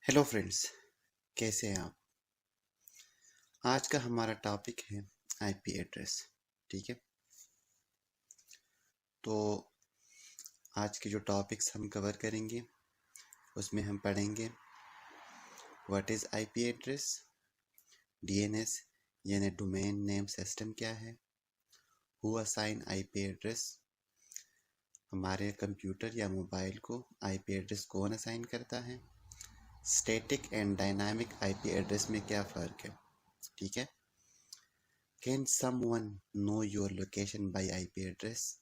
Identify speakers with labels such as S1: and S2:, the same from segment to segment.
S1: Hello friends, कैसे हैं आप। आज का हमारा टॉपिक है आईपी एड्रेस। ठीक है, तो आज के जो टॉपिक्स हम कवर करेंगे उसमें हम पढ़ेंगे what is IP address, DNS यानी डोमेन नेम सिस्टम क्या है, हु असाइन आईपी एड्रेस, हमारे कंप्यूटर या मोबाइल को आईपी एड्रेस कौन असाइन करता है, static and dynamic IP address में क्या फ़र्क है। ठीक है, can someone know your location by IP address,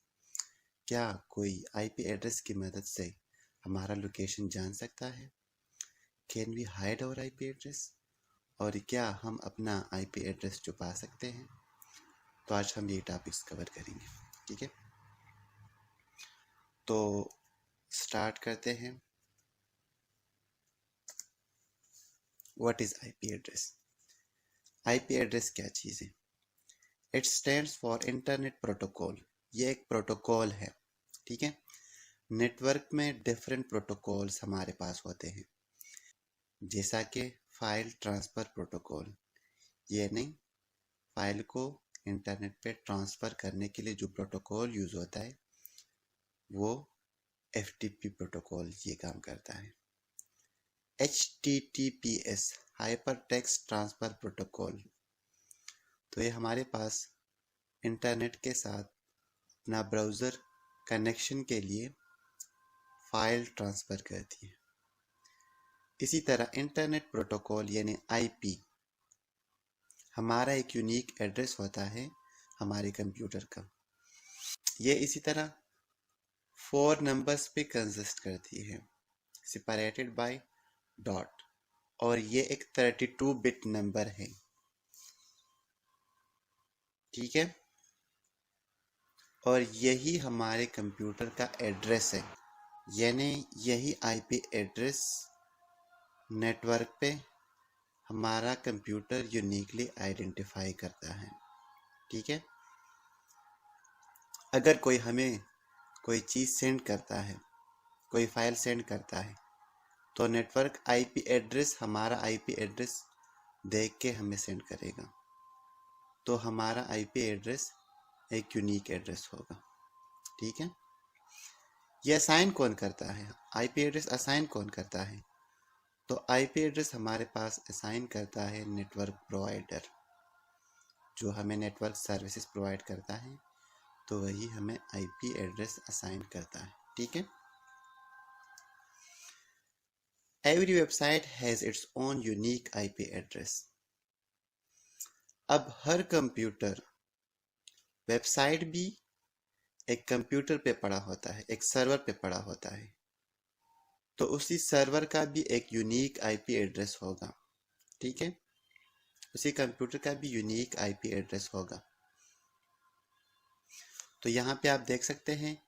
S1: क्या कोई आईपी एड्रेस की मदद से हमारा लोकेशन जान सकता है। Can we hide our IP address, और क्या हम अपना आईपी एड्रेस छुपा सकते हैं। तो आज हम ये टॉपिक्स कवर करेंगे। ठीक है, तो स्टार्ट करते हैं। What is IP address. IP address क्या चीज़ है। It stands for internet protocol. ये एक प्रोटोकॉल है। ठीक है, नेटवर्क में डिफरेंट प्रोटोकॉल्स हमारे पास होते हैं, जैसा कि फाइल ट्रांसफ़र प्रोटोकॉल, यानी फाइल को इंटरनेट पे ट्रांसफ़र करने के लिए जो प्रोटोकॉल यूज़ होता है वो एफटीपी प्रोटोकॉल ये काम करता है। HTTPS hyper text transfer protocol, तो ये हमारे पास इंटरनेट के साथ अपना ब्राउज़र कनेक्शन के लिए फ़ाइल ट्रांसफ़र करती है। इसी तरह इंटरनेट प्रोटोकॉल यानी आईपी हमारा एक यूनिक एड्रेस होता है हमारे कंप्यूटर का। ये इसी तरह 4 नंबर्स पे कंसिस्ट करती है, सेपरेटेड बाय डॉट, और ये एक 32 बिट नंबर है। ठीक है, और यही हमारे कंप्यूटर का एड्रेस है, यानी यही आईपी एड्रेस नेटवर्क पे हमारा कंप्यूटर यूनिकली आइडेंटिफाई करता है। ठीक है, अगर कोई हमें कोई चीज़ सेंड करता है, कोई फाइल सेंड करता है, तो नेटवर्क आईपी एड्रेस हमारा आईपी एड्रेस देख के हमें सेंड करेगा, तो हमारा आईपी एड्रेस एक यूनिक एड्रेस होगा। ठीक है, ये असाइन कौन करता है, आईपी एड्रेस असाइन कौन करता है, तो आईपी एड्रेस हमारे पास असाइन करता है नेटवर्क प्रोवाइडर, जो हमें नेटवर्क सर्विसेज प्रोवाइड करता है, तो वही हमें आईपी एड्रेस असाइन करता है। ठीक है, every website has its own unique IP address. अब हर कंप्यूटर, वेबसाइट भी एक कंप्यूटर पे पड़ा होता है, एक सर्वर पे पड़ा होता है, तो उसी सर्वर का भी एक यूनिक आईपी एड्रेस होगा। ठीक है, उसी कंप्यूटर का भी यूनिक आईपी एड्रेस होगा। तो यहाँ पे आप देख सकते हैं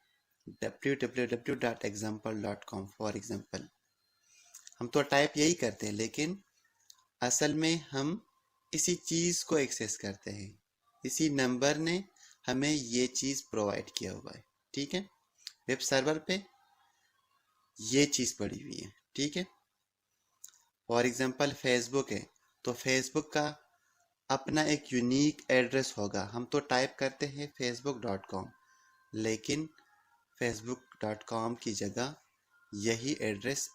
S1: www.example.com फॉर एग्जाम्पल। हम तो टाइप यही करते हैं, लेकिन असल में हम इसी चीज़ को एक्सेस करते हैं, इसी नंबर ने हमें ये चीज़ प्रोवाइड किया हुआ है। ठीक है, वेब सर्वर पे ये चीज़ पड़ी हुई है। ठीक है, फॉर एग्जांपल फेसबुक है, तो फेसबुक का अपना एक यूनिक एड्रेस होगा। हम तो टाइप करते हैं facebook.com, लेकिन facebook.com की जगह यही एड्रेस,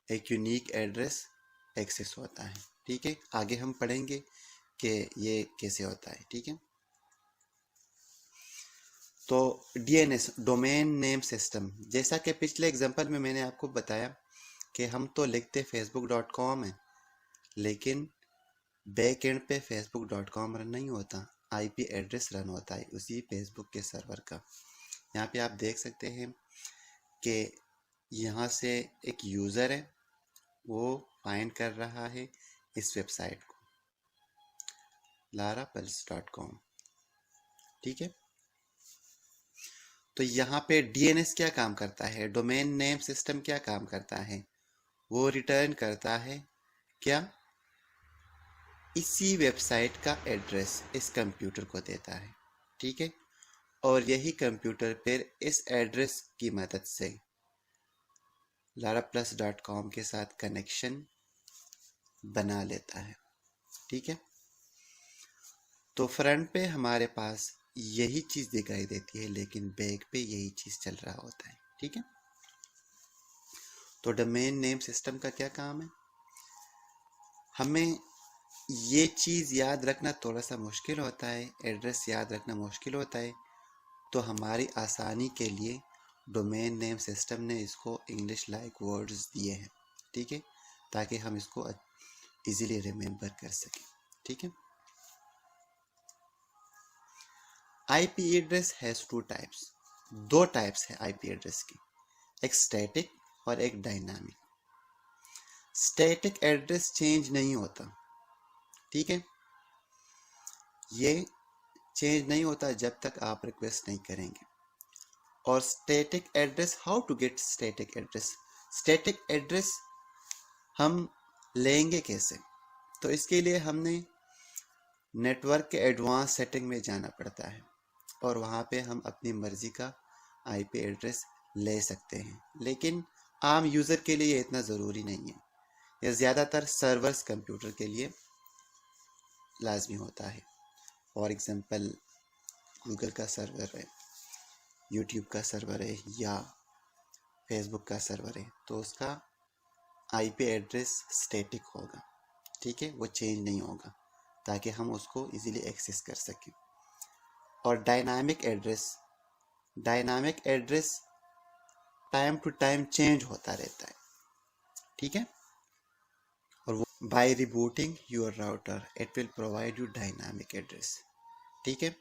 S1: एक यूनिक एड्रेस एक्सेस होता है। ठीक है, आगे हम पढ़ेंगे कि ये कैसे होता है। ठीक है, तो डीएनएस डोमेन नेम सिस्टम, जैसा कि पिछले एग्जांपल में मैंने आपको बताया कि हम तो लिखते facebook.com है, लेकिन बैक एंड पे facebook.com रन नहीं होता, आईपी एड्रेस रन होता है उसी फेसबुक के सर्वर का। यहाँ पे आप देख सकते हैं कि यहाँ से एक यूज़र है, वो फाइंड कर रहा है इस वेबसाइट को larapulse.com। ठीक है, तो यहाँ पे डीएनएस क्या काम करता है, डोमेन नेम सिस्टम क्या काम करता है, वो रिटर्न करता है क्या, इसी वेबसाइट का एड्रेस इस कंप्यूटर को देता है। ठीक है, और यही कंप्यूटर फिर इस एड्रेस की मदद से larapulse.com के साथ कनेक्शन बना लेता है। ठीक है, तो फ्रंट पे हमारे पास यही चीज़ दिखाई देती है, लेकिन बैक पे यही चीज़ चल रहा होता है। ठीक है, तो डोमेन नेम सिस्टम का क्या काम है? हमें ये चीज़ याद रखना थोड़ा सा मुश्किल होता है, एड्रेस याद रखना मुश्किल होता है, तो हमारी आसानी के लिए डोमेन नेम सिस्टम ने इसको इंग्लिश लाइक वर्ड्स दिए हैं। ठीक है, ताकि हम इसको इजीली रिमेंबर कर सकें। ठीक है, IP address has two types, दो टाइप्स है आईपी एड्रेस की, एक स्टैटिक और एक डायनामिक। स्टैटिक एड्रेस चेंज नहीं होता। ठीक है, ये चेंज नहीं होता जब तक आप रिक्वेस्ट नहीं करेंगे। और static address, how to get static address? Static address हम लेंगे कैसे? तो इसके लिए हमने नेटवर्क के एडवांस सेटिंग में जाना पड़ता है और वहाँ पे हम अपनी मर्ज़ी का आईपी एड्रेस ले सकते हैं, लेकिन आम यूज़र के लिए ये इतना ज़रूरी नहीं है। यह ज़्यादातर सर्वर्स कंप्यूटर के लिए लाजमी होता है। फॉर एग्ज़ाम्पल गूगल का सर्वर है, यूट्यूब का सर्वर है या फेसबुक का सर्वर है, तो उसका आईपी एड्रेस स्टैटिक होगा। ठीक है, वो चेंज नहीं होगा ताकि हम उसको इजीली एक्सेस कर सकें। और dynamic address time to time change होता रहता है। ठीक है, और वो by rebooting your router it will provide you dynamic address. ठीक है,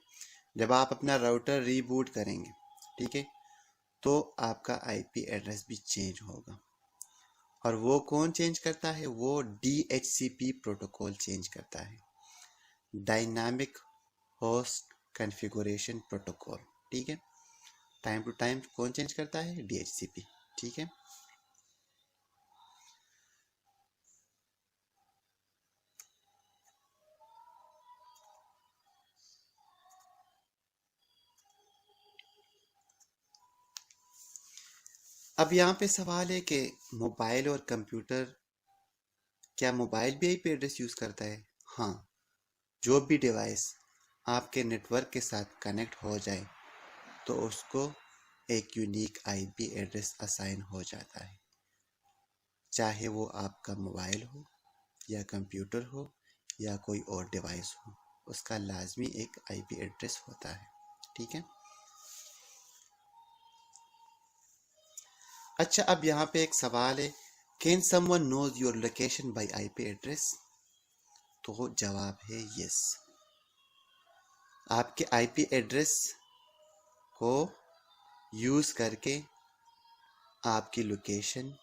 S1: जब आप अपना राउटर रीबूट करेंगे, ठीक है, तो आपका आईपी एड्रेस भी चेंज होगा। और वो कौन चेंज करता है? वो DHCP प्रोटोकॉल चेंज करता है, डायनामिक होस्ट कॉन्फ़िगरेशन प्रोटोकॉल। ठीक है, टाइम टू टाइम कौन चेंज करता है? DHCP। ठीक है, अब यहाँ पे सवाल है कि मोबाइल और कंप्यूटर, क्या मोबाइल भी आईपी एड्रेस यूज़ करता है? हाँ, जो भी डिवाइस आपके नेटवर्क के साथ कनेक्ट हो जाए तो उसको एक यूनिक आईपी एड्रेस असाइन हो जाता है, चाहे वो आपका मोबाइल हो या कंप्यूटर हो या कोई और डिवाइस हो, उसका लाजमी एक आईपी एड्रेस होता है। ठीक है, अच्छा, अब यहाँ पे एक सवाल है, can someone knows your location by IP address? तो जवाब है यस। आपके आईपी एड्रेस को यूज़ करके आपकी लोकेशन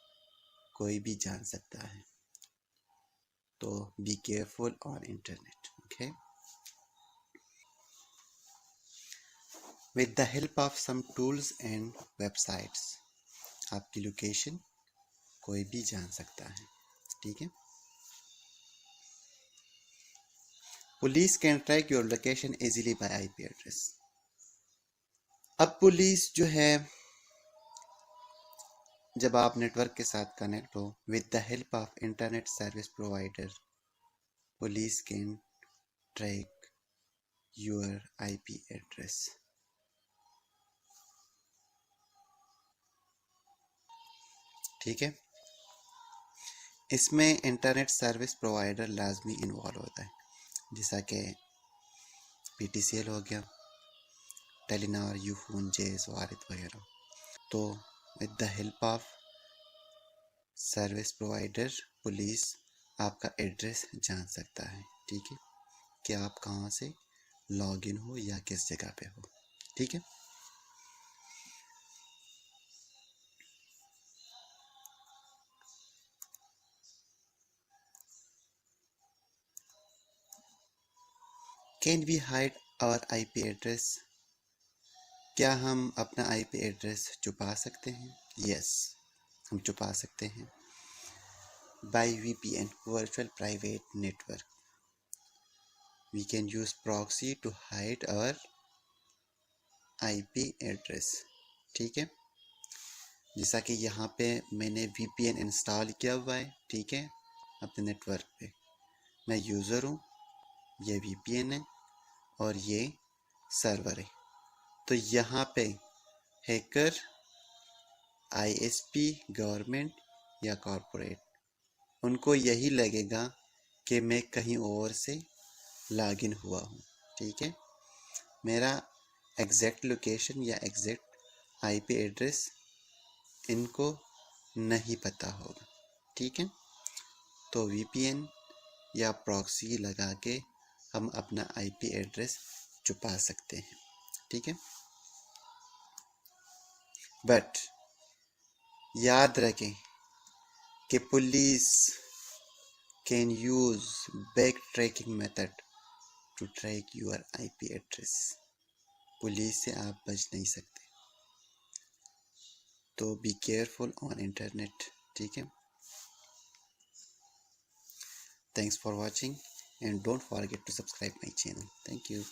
S1: कोई भी जान सकता है, तो be careful on internet. Okay, with the help of some tools and websites आपकी लोकेशन कोई भी जान सकता है। ठीक है, police can track your location easily by IP address. अब पुलिस जो है, जब आप नेटवर्क के साथ कनेक्ट हो, with the help of internet service provider, police can track your IP address. ठीक है, इसमें इंटरनेट सर्विस प्रोवाइडर लाजमी इन्वॉल्व होता है, जैसा कि PTCL हो गया, टेलीनॉर, यूफोन, जेस, वारिद वगैरह। तो with the help of service provider police आपका एड्रेस जान सकता है। ठीक है, कि आप कहाँ से लॉग इन हो या किस जगह पे हो। ठीक है, can we hide our IP address? क्या हम अपना आईपी एड्रेस छुपा सकते हैं? यस, हम छुपा सकते हैं बाय VPN, virtual private network. We can use proxy to hide our IP address. ठीक है, जैसा कि यहाँ पे मैंने VPN इंस्टॉल किया हुआ है। ठीक है, अपने नेटवर्क पे। मैं यूज़र हूँ, ये VPN है और ये सर्वर है। तो यहाँ पे हैकर, ISP, गवर्नमेंट या कॉरपोरेट, उनको यही लगेगा कि मैं कहीं और से लॉगिन हुआ हूँ। ठीक है, मेरा एग्जैक्ट लोकेशन या एग्जैक्ट IP एड्रेस इनको नहीं पता होगा। ठीक है, तो VPN या प्रॉक्सी लगा के हम अपना IP एड्रेस छुपा सकते हैं। ठीक है, बट याद रखें कि police can use back tracking method to track your IP address. Police से आप बच नहीं सकते, तो बी केयरफुल ऑन इंटरनेट। ठीक है, thanks for watching and don't forget to subscribe my channel. Thank you.